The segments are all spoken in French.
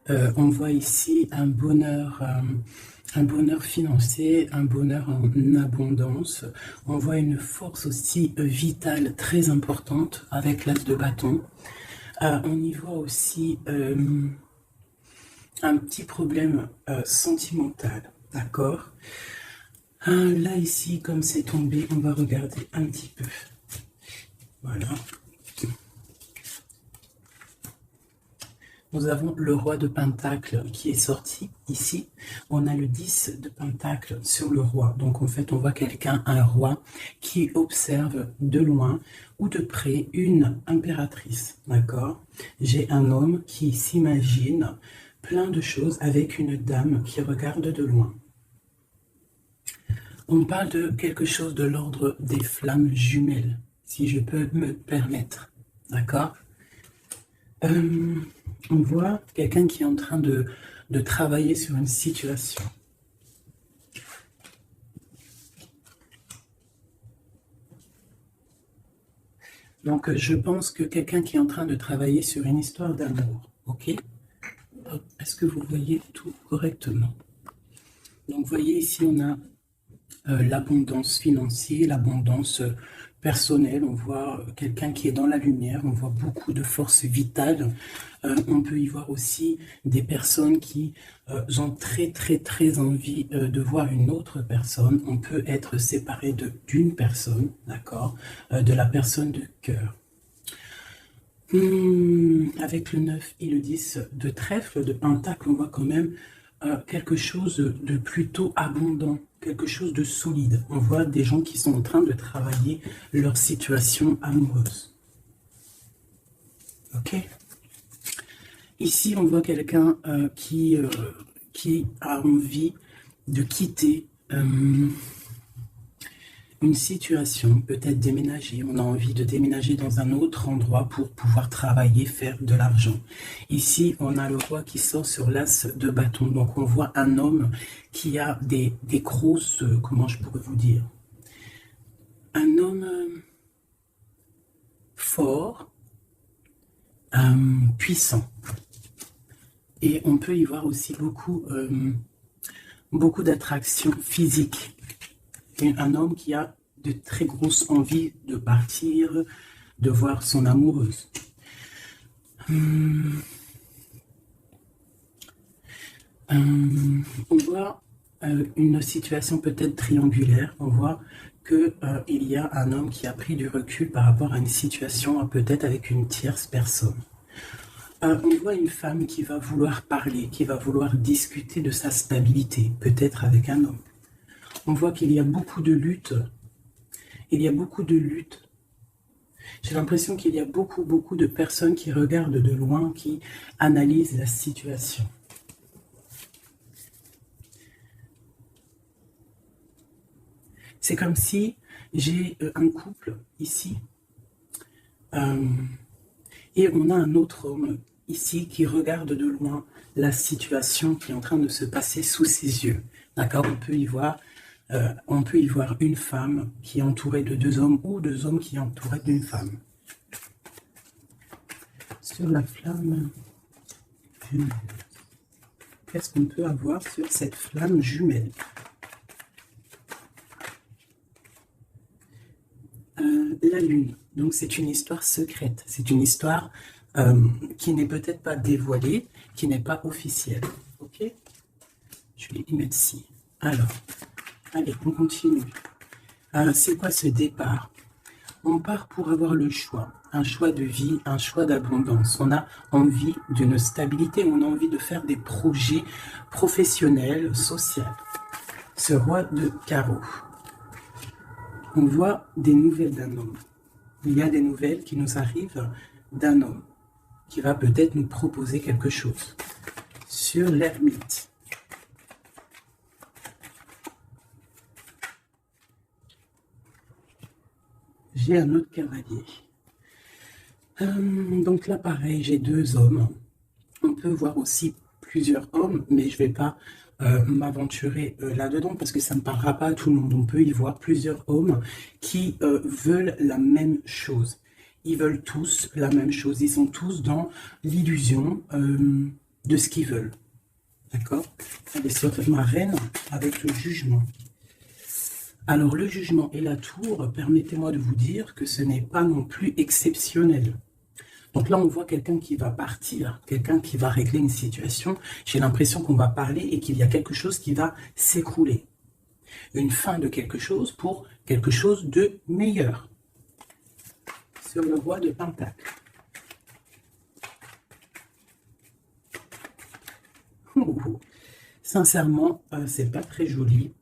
On voit ici un bonheur financier, un bonheur en abondance. On voit une force aussi vitale très importante avec l'as de bâton. On y voit aussi un petit problème sentimental, d'accord? Là, ici, comme c'est tombé, on va regarder un petit peu. Voilà. Nous avons le roi de Pentacle qui est sorti ici. On a le 10 de Pentacle sur le roi. Donc en fait, on voit quelqu'un, un roi, qui observe de loin ou de près une impératrice. D'accord? J'ai un homme qui s'imagine plein de choses avec une dame qui regarde de loin. On parle de quelque chose de l'ordre des flammes jumelles, si je peux me permettre. D'accord? On voit quelqu'un qui est en train de travailler sur une situation. Donc, je pense que quelqu'un qui est en train de travailler sur une histoire d'amour, ok? Est-ce que vous voyez tout correctement? Donc, vous voyez ici, on a l'abondance financière, l'abondance personnelle. On voit quelqu'un qui est dans la lumière, on voit beaucoup de force vitale. On peut y voir aussi des personnes qui ont très envie de voir une autre personne. On peut être séparé d'une personne, d'accord, de la personne de cœur. Avec le 9 et le 10 de trèfle, de pentacle, on voit quand même quelque chose de plutôt abondant, quelque chose de solide. On voit des gens qui sont en train de travailler leur situation amoureuse. Ok? Ici, on voit quelqu'un qui a envie de quitter une situation, peut-être déménager. On a envie de déménager dans un autre endroit pour pouvoir travailler, faire de l'argent. Ici, on a le roi qui sort sur l'as de bâton. Donc, on voit un homme qui a des grosses, comment je pourrais vous dire, un homme fort, puissant. Et on peut y voir aussi beaucoup d'attractions physiques. Un homme qui a de très grosses envies de partir, de voir son amoureuse. On voit une situation peut-être triangulaire. On voit qu'il y a un homme qui a pris du recul par rapport à une situation peut-être avec une tierce personne. On voit une femme qui va vouloir parler, qui va vouloir discuter de sa stabilité, peut-être avec un homme. On voit qu'il y a beaucoup de luttes. Il y a beaucoup de luttes. J'ai l'impression qu'il y a beaucoup de personnes qui regardent de loin, qui analysent la situation. C'est comme si j'ai un couple ici et on a un autre homme ici qui regarde de loin la situation qui est en train de se passer sous ses yeux. D'accord? On peut y voir une femme qui est entourée de deux hommes ou deux hommes qui sont entourés d'une femme. Sur la flamme jumelle, qu'est-ce qu'on peut avoir sur cette flamme jumelle? La lune. Donc c'est une histoire secrète. C'est une histoire qui n'est peut-être pas dévoilée, qui n'est pas officielle. Ok? Je vais y mettre ci. Alors. Allez, on continue. C'est quoi ce départ? On part pour avoir le choix. Un choix de vie, un choix d'abondance. On a envie d'une stabilité, on a envie de faire des projets professionnels, sociaux. Ce roi de carreau. On voit des nouvelles d'un homme. Il y a des nouvelles qui nous arrivent d'un homme qui va peut-être nous proposer quelque chose. Sur l'ermite. J'ai un autre cavalier. Donc là, pareil, j'ai deux hommes. On peut voir aussi plusieurs hommes, mais je ne vais pas m'aventurer là-dedans parce que ça ne parlera pas à tout le monde. On peut y voir plusieurs hommes qui veulent la même chose. Ils veulent tous la même chose. Ils sont tous dans l'illusion de ce qu'ils veulent. D'accord? Allez, sur ma reine avec le jugement. Alors, le jugement et la tour, permettez-moi de vous dire que ce n'est pas non plus exceptionnel. Donc là, on voit quelqu'un qui va partir, quelqu'un qui va régler une situation. J'ai l'impression qu'on va parler et qu'il y a quelque chose qui va s'écrouler. Une fin de quelque chose pour quelque chose de meilleur. Sur le roi de Pentacle. Sincèrement, c'est pas très joli.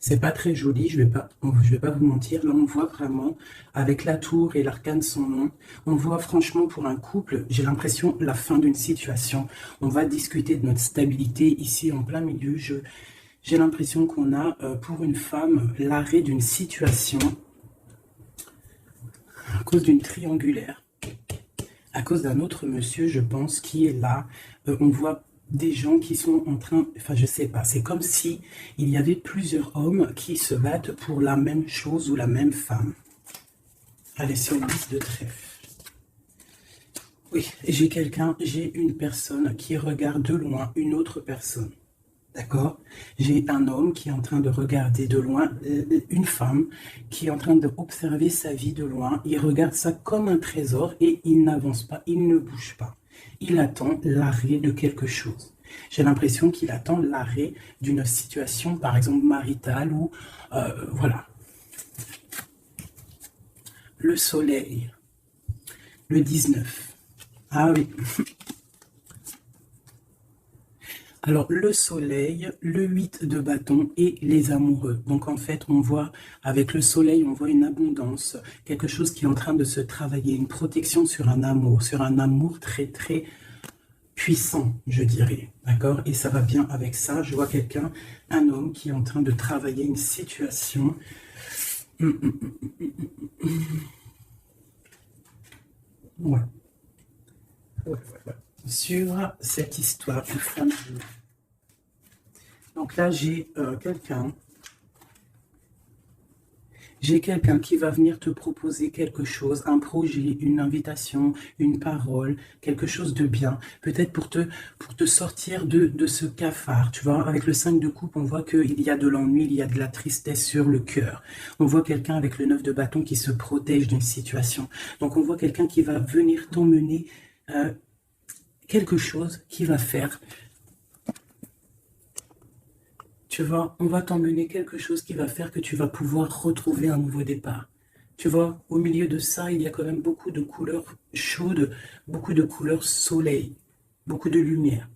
C'est pas très joli, je vais pas vous mentir. Là, on voit vraiment, avec la tour et l'arcane son nom, on voit franchement pour un couple, j'ai l'impression, la fin d'une situation. On va discuter de notre stabilité ici en plein milieu. J'ai l'impression qu'on a, pour une femme, l'arrêt d'une situation à cause d'une triangulaire. À cause d'un autre monsieur, je pense, qui est là. On voit des gens qui sont en train, enfin je sais pas, c'est comme si il y avait plusieurs hommes qui se battent pour la même chose ou la même femme. Allez, sur le 10 de trèfle. Oui, j'ai une personne qui regarde de loin une autre personne. D'accord? J'ai un homme qui est en train de regarder de loin une femme qui est en train d'observer sa vie de loin. Il regarde ça comme un trésor et il n'avance pas, il ne bouge pas. Il attend l'arrêt de quelque chose. J'ai l'impression qu'il attend l'arrêt d'une situation, par exemple maritale ou voilà. Le soleil, le 19. Ah oui. Alors, le soleil, le 8 de bâton et les amoureux. Donc, en fait, on voit, avec le soleil, on voit une abondance, quelque chose qui est en train de se travailler, une protection sur un amour très, très puissant, je dirais. D'accord? Et ça va bien avec ça. Je vois quelqu'un, un homme qui est en train de travailler une situation. Ouais. Sur cette histoire de femme. Donc là, j'ai quelqu'un qui va venir te proposer quelque chose, un projet, une invitation, une parole, quelque chose de bien, peut-être pour te sortir de ce cafard. Tu vois, avec le 5 de coupe, on voit qu'il y a de l'ennui, il y a de la tristesse sur le cœur. On voit quelqu'un avec le 9 de bâton qui se protège d'une situation. Donc on voit quelqu'un qui va venir t'emmener quelque chose qui va faire. Tu vois, on va t'emmener quelque chose qui va faire que tu vas pouvoir retrouver un nouveau départ. Tu vois, au milieu de ça, il y a quand même beaucoup de couleurs chaudes, beaucoup de couleurs soleil, beaucoup de lumière.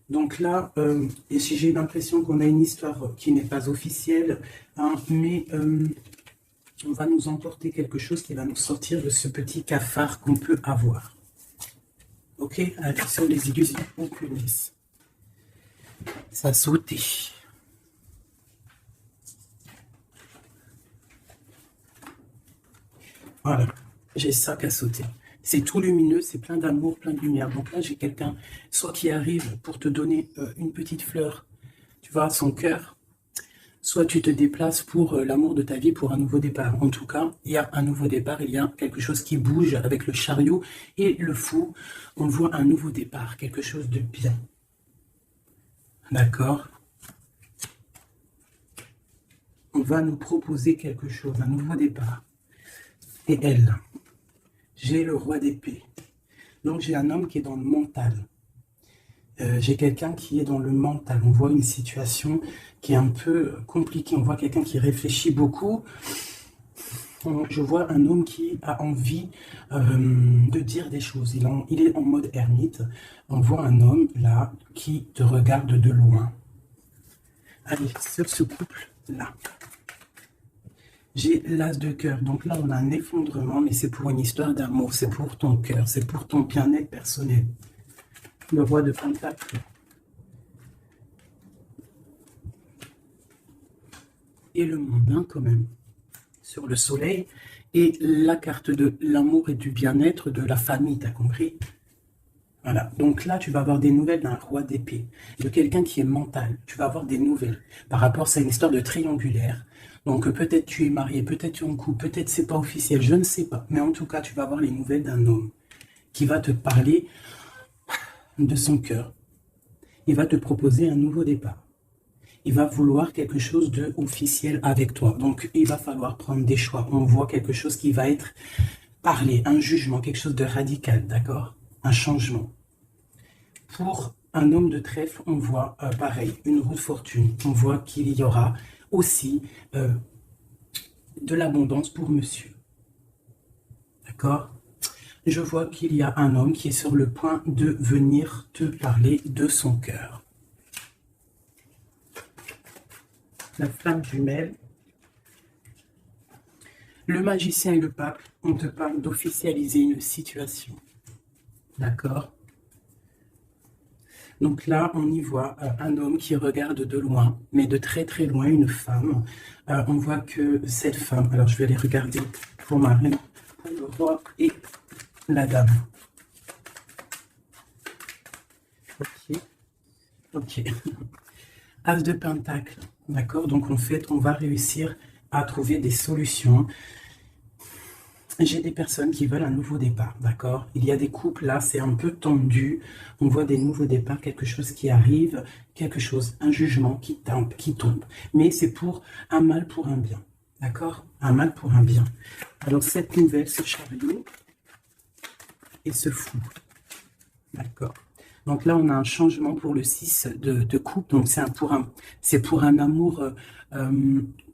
Donc là, et si j'ai l'impression qu'on a une histoire qui n'est pas officielle, hein, mais on va nous emporter quelque chose qui va nous sortir de ce petit cafard qu'on peut avoir. Ok, attention les illusions, on punisse. Ça a sauté. Voilà, j'ai ça qui a sauté. C'est tout lumineux, c'est plein d'amour, plein de lumière. Donc là, j'ai quelqu'un, soit qui arrive pour te donner une petite fleur, tu vois, son cœur, soit tu te déplaces pour l'amour de ta vie, pour un nouveau départ. En tout cas, il y a un nouveau départ, il y a quelque chose qui bouge avec le chariot et le fou. On voit un nouveau départ, quelque chose de bien. D'accord? On va nous proposer quelque chose, un nouveau départ. Et elle, j'ai le roi d'épée. Donc j'ai un homme qui est dans le mental. J'ai quelqu'un qui est dans le mental. On voit une situation qui est un peu compliquée. On voit quelqu'un qui réfléchit beaucoup. Je vois un homme qui a envie de dire des choses. Il est en mode ermite. On voit un homme là qui te regarde de loin. Allez, sur ce couple-là. J'ai l'as de cœur. Donc là, on a un effondrement, mais c'est pour une histoire d'amour. C'est pour ton cœur. C'est pour ton bien-être personnel. Le roi de Pentacle. Et le mondain quand même. Sur le soleil. Et la carte de l'amour et du bien-être de la famille, t'as compris? Voilà. Donc là, tu vas avoir des nouvelles d'un roi d'épée. De quelqu'un qui est mental. Tu vas avoir des nouvelles. Par rapport, c'est une histoire de triangulaire. Donc peut-être tu es marié, peut-être tu es en couple, peut-être c'est pas officiel, je ne sais pas. Mais en tout cas, tu vas avoir les nouvelles d'un homme qui va te parler de son cœur. Il va te proposer un nouveau départ. Il va vouloir quelque chose d'officiel avec toi. Donc, il va falloir prendre des choix. On voit quelque chose qui va être parlé, un jugement, quelque chose de radical, d'accord? Un changement. Pour un homme de trèfle, on voit pareil, une roue de fortune. On voit qu'il y aura aussi de l'abondance pour monsieur. D'accord? Je vois qu'il y a un homme qui est sur le point de venir te parler de son cœur. La flamme jumelle. Le magicien et le pape, on te parle d'officialiser une situation. D'accord? Donc là, on y voit un homme qui regarde de loin, mais de très très loin, une femme. On voit que cette femme, alors je vais aller regarder pour ma reine, pour le roi et la dame. Ok. Ok. As de pentacle, d'accord? Donc en fait, on va réussir à trouver des solutions. J'ai des personnes qui veulent un nouveau départ, d'accord? Il y a des couples, là, c'est un peu tendu. On voit des nouveaux départs, quelque chose qui arrive, quelque chose, un jugement qui tombe. Mais c'est pour un mal pour un bien, d'accord? Un mal pour un bien. Alors, cette nouvelle, ce chariot et ce fou, d'accord? Donc là, on a un changement pour le 6 de coupe. Donc, c'est pour un amour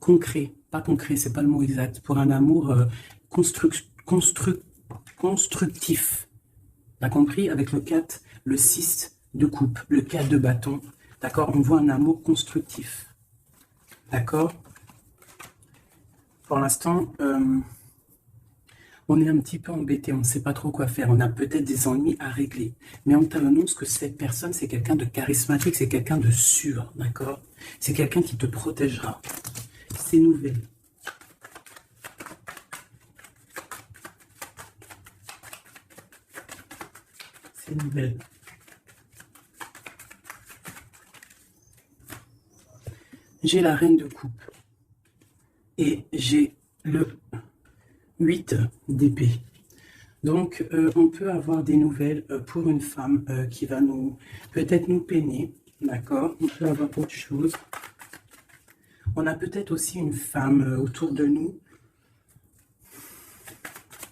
concret. Pas concret, c'est pas le mot exact. Pour un amour constructif. T'as compris? Avec le 4, le 6 de coupe, le 4 de bâton. D'accord? On voit un amour constructif. D'accord? Pour l'instant, on est un petit peu embêté, on ne sait pas trop quoi faire, on a peut-être des ennuis à régler. Mais on t'annonce que cette personne, c'est quelqu'un de charismatique, c'est quelqu'un de sûr, d'accord? C'est quelqu'un qui te protégera. C'est nouvelle. C'est nouvelle. J'ai la reine de coupe. Et j'ai le 8 d'épée. Donc, on peut avoir des nouvelles pour une femme qui va peut-être nous peiner, d'accord? On peut avoir autre chose. On a peut-être aussi une femme autour de nous.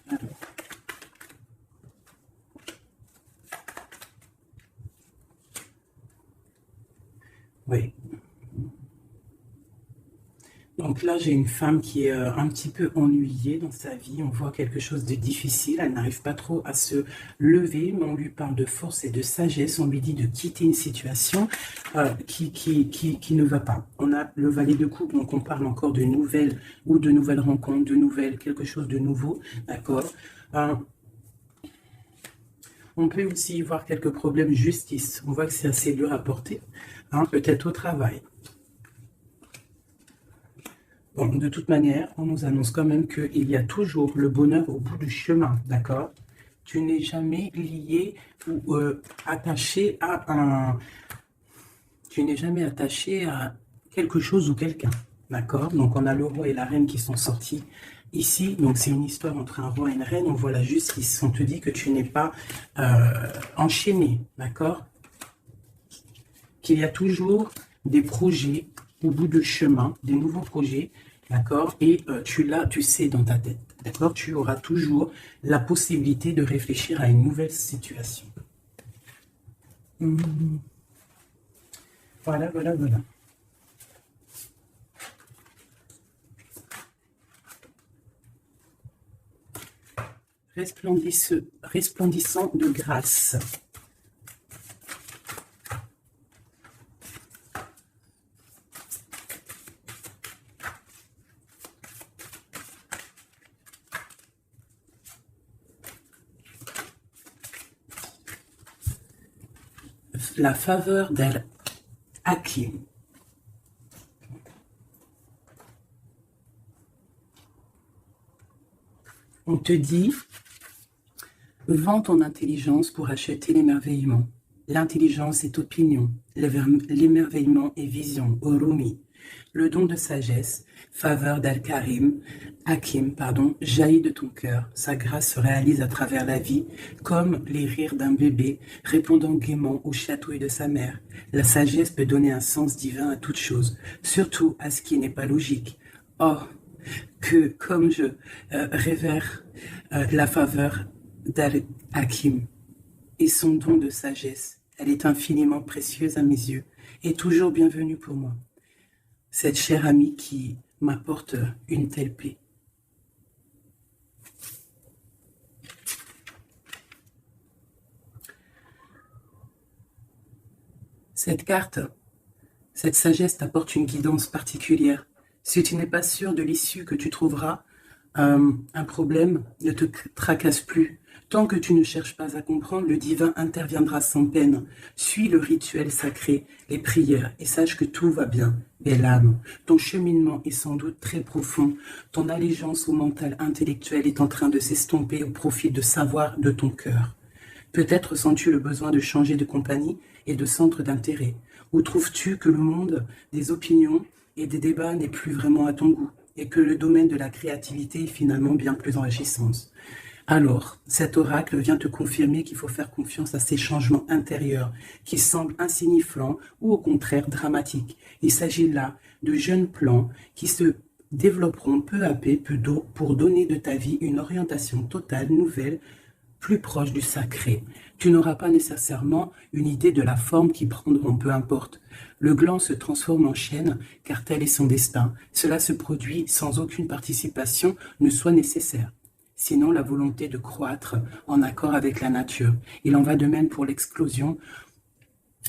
Alors. Oui. Donc là, j'ai une femme qui est un petit peu ennuyée dans sa vie. On voit quelque chose de difficile. Elle n'arrive pas trop à se lever, mais on lui parle de force et de sagesse. On lui dit de quitter une situation qui ne va pas. On a le valet de coupe, donc on parle encore de nouvelles ou de nouvelles rencontres, de nouvelles, quelque chose de nouveau. D'accord. On peut aussi y voir quelques problèmes justice. On voit que c'est assez dur à porter. Hein, peut-être au travail. Bon, de toute manière, on nous annonce quand même qu'il y a toujours le bonheur au bout du chemin, d'accord? Tu n'es jamais lié ou attaché à un... Tu n'es jamais attaché à quelque chose ou quelqu'un, d'accord? Donc, on a le roi et la reine qui sont sortis ici. Donc, c'est une histoire entre un roi et une reine. On voit la justice. On te dit que tu n'es pas enchaîné, d'accord? Qu'il y a toujours des projets au bout du chemin, des nouveaux projets, d'accord? Et tu sais dans ta tête, d'accord? Tu auras toujours la possibilité de réfléchir à une nouvelle situation. Voilà, voilà, voilà. Resplendissant de grâce. La faveur d'Al-Hakim. On te dit, vends ton intelligence pour acheter l'émerveillement. L'intelligence est opinion, l'émerveillement est vision, Urumi. Le don de sagesse, faveur Hakim, jaillit de ton cœur. Sa grâce se réalise à travers la vie, comme les rires d'un bébé répondant gaiement aux chatouilles de sa mère. La sagesse peut donner un sens divin à toute chose, surtout à ce qui n'est pas logique. Oh, que comme je révère la faveur d'Al-Hakim et son don de sagesse, elle est infiniment précieuse à mes yeux et toujours bienvenue pour moi. Cette chère amie qui m'apporte une telle paix. Cette carte, cette sagesse t'apporte une guidance particulière. Si tu n'es pas sûr de l'issue que tu trouveras, un problème ne te tracasse plus. Tant que tu ne cherches pas à comprendre, le divin interviendra sans peine. Suis le rituel sacré, les prières, et sache que tout va bien. Belle âme, ton cheminement est sans doute très profond. Ton allégeance au mental intellectuel est en train de s'estomper au profit de savoir de ton cœur. Peut-être sens-tu le besoin de changer de compagnie et de centre d'intérêt. Ou trouves-tu que le monde des opinions et des débats n'est plus vraiment à ton goût et que le domaine de la créativité est finalement bien plus enrichissant? Alors, cet oracle vient te confirmer qu'il faut faire confiance à ces changements intérieurs qui semblent insignifiants ou au contraire dramatiques. Il s'agit là de jeunes plans qui se développeront peu à peu pour donner de ta vie une orientation totale, nouvelle, plus proche du sacré. Tu n'auras pas nécessairement une idée de la forme qu'ils prendront, peu importe. Le gland se transforme en chêne, car tel est son destin. Cela se produit sans aucune participation ne soit nécessaire. Sinon la volonté de croître en accord avec la nature. Il en va de même pour l'explosion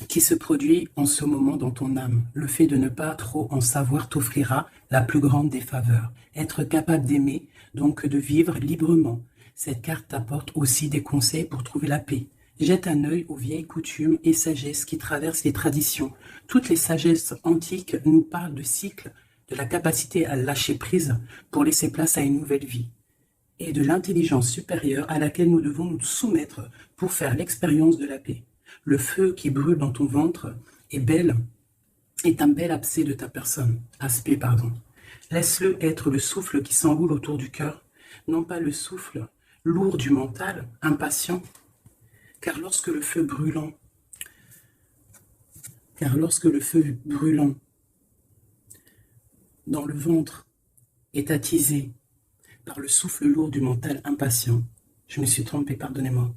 qui se produit en ce moment dans ton âme. Le fait de ne pas trop en savoir t'offrira la plus grande des faveurs. Être capable d'aimer, donc de vivre librement. Cette carte t'apporte aussi des conseils pour trouver la paix. Jette un œil aux vieilles coutumes et sagesses qui traversent les traditions. Toutes les sagesses antiques nous parlent de cycles, de la capacité à lâcher prise pour laisser place à une nouvelle vie, et de l'intelligence supérieure à laquelle nous devons nous soumettre pour faire l'expérience de la paix. Le feu qui brûle dans ton ventre est un bel aspect de ta personne. Laisse-le être le souffle qui s'enroule autour du cœur, non pas le souffle lourd du mental, impatient, car lorsque le feu brûlant dans le ventre est attisé par le souffle lourd du mental impatient, je me suis trompé, pardonnez-moi,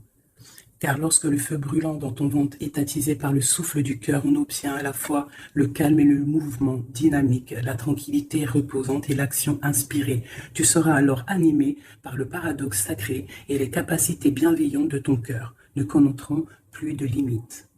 car lorsque le feu brûlant dans ton ventre est attisé par le souffle du cœur, on obtient à la fois le calme et le mouvement dynamique, la tranquillité reposante et l'action inspirée. Tu seras alors animé par le paradoxe sacré et les capacités bienveillantes de ton cœur ne connaîtront plus de limites.